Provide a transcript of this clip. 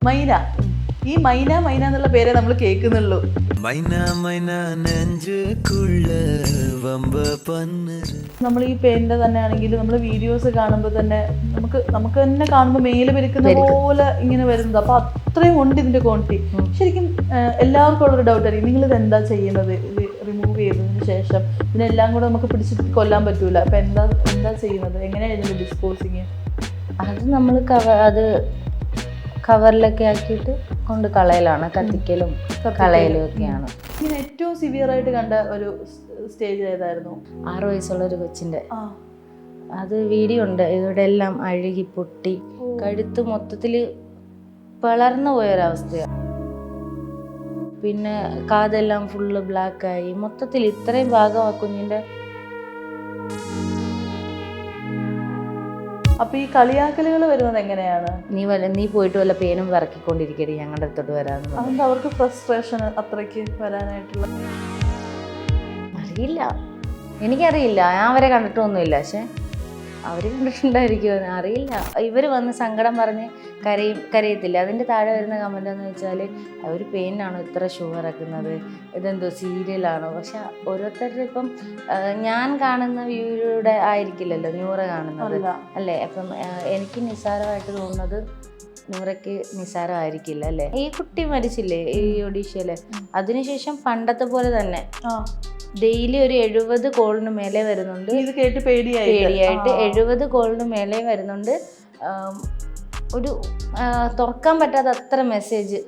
മൈന. ഈ മൈന മൈന എന്നുള്ള പേരെ നമ്മൾ കേൾക്കുന്നുള്ളൂ. നമ്മൾ ഈ പേരിന്റെ തന്നെ ആണെങ്കിൽ നമ്മൾ വീഡിയോസ് കാണുമ്പോൾ തന്നെ നമുക്ക് തന്നെ കാണുമ്പോൾ മേല് പെരുക്കുന്ന പോലെ ഇങ്ങനെ വരുന്നത്. അപ്പൊ അത്രയും ഉണ്ട് ഇതിന്റെ ക്വാണ്ടിറ്റി. ശരിക്കും എല്ലാവർക്കും ഉള്ളൊരു ഡൗട്ട് ആയിരിക്കും, നിങ്ങൾ ഇത് എന്താ ചെയ്യുന്നത്? ഇത് റിമൂവ് ചെയ്തതിന് ശേഷം ഇതിനെല്ലാം കൂടെ നമുക്ക് പിടിച്ച് കൊല്ലാൻ പറ്റൂല. അപ്പൊ എന്താ ചെയ്യുന്നത്? എങ്ങനെയാണ് ഇതിന്റെ ഡിസ്പോസിങ്? അത് നമ്മൾ കവറിലൊക്കെ ആക്കിയിട്ട് കൊണ്ട് കളയലാണ്, കത്തിക്കലും കളയലും ഒക്കെയാണ്. ഇങ്ങനെ ഏറ്റവും സിവിയർ ആയിട്ട് കണ്ട ഒരു സ്റ്റേജ് ഏതായിരുന്നു? 6 വയസ്സുള്ള ഒരു കൊച്ചിൻ്റെ അത് വീഡിയോ ഉണ്ട്. ഇവിടെ എല്ലാം അഴുകി പൊട്ടി കഴുത്ത് മൊത്തത്തിൽ പിളർന്നു പോയൊരവസ്ഥയാണ്. പിന്നെ കാതെല്ലാം ഫുള്ള് ബ്ലാക്കായി മൊത്തത്തിൽ ഇത്രയും ഭാഗം ആ കുഞ്ഞിൻ്റെ. അപ്പൊ ഈ കളിയാക്കലുകൾ വരുന്നത് എങ്ങനെയാണ്? നീ പോയിട്ട് വല്ല പേനും വിറക്കിക്കൊണ്ടിരിക്കരുത്, ഞങ്ങളുടെ അടുത്തോട്ട് വരാമെന്ന്. അതുകൊണ്ട് അവർക്ക് ഫ്രസ്ട്രേഷൻ അത്രയ്ക്ക് വരാനായിട്ടുള്ള അറിയില്ല, എനിക്കറിയില്ല, ഞാൻ അവരെ കണ്ടിട്ടൊന്നുമില്ല. പക്ഷെ അവർ കണ്ടിട്ടുണ്ടായിരിക്കും, അറിയില്ല. ഇവർ വന്ന് സങ്കടം പറഞ്ഞ് കരയത്തില്ല. അതിൻ്റെ താഴെ വരുന്ന കമൻ്റ് എന്ന് വെച്ചാൽ ഒരു പെയിനാണോ ഇത്ര ഷൂ ഇറക്കുന്നത്, ഇതെന്തോ സീരിയലാണോ? പക്ഷെ ഓരോരുത്തരുടെ ഇപ്പം ഞാൻ കാണുന്ന വ്യൂയിലൂടെ ആയിരിക്കില്ലല്ലോ നൂറ് കാണുന്നത് അല്ലേ. അപ്പം എനിക്ക് നിസ്സാരമായിട്ട് തോന്നുന്നത് നൂറയ്ക്ക് നിസ്സാരമായിരിക്കില്ല അല്ലേ. ഈ കുട്ടി മരിച്ചില്ലേ ഈ ഒഡീഷയില്, അതിനുശേഷം പണ്ടത്തെ പോലെ തന്നെ ഡെയിലി ഒരു 70 കോളിന് മേലെ വരുന്നുണ്ട്. ഇത് കേട്ട് പേടിയായിട്ട് 70 കോളിന് മേലെ വരുന്നുണ്ട്. ഒരു തുറക്കാൻ പറ്റാത്ത അത്ര മെസ്സേജ്.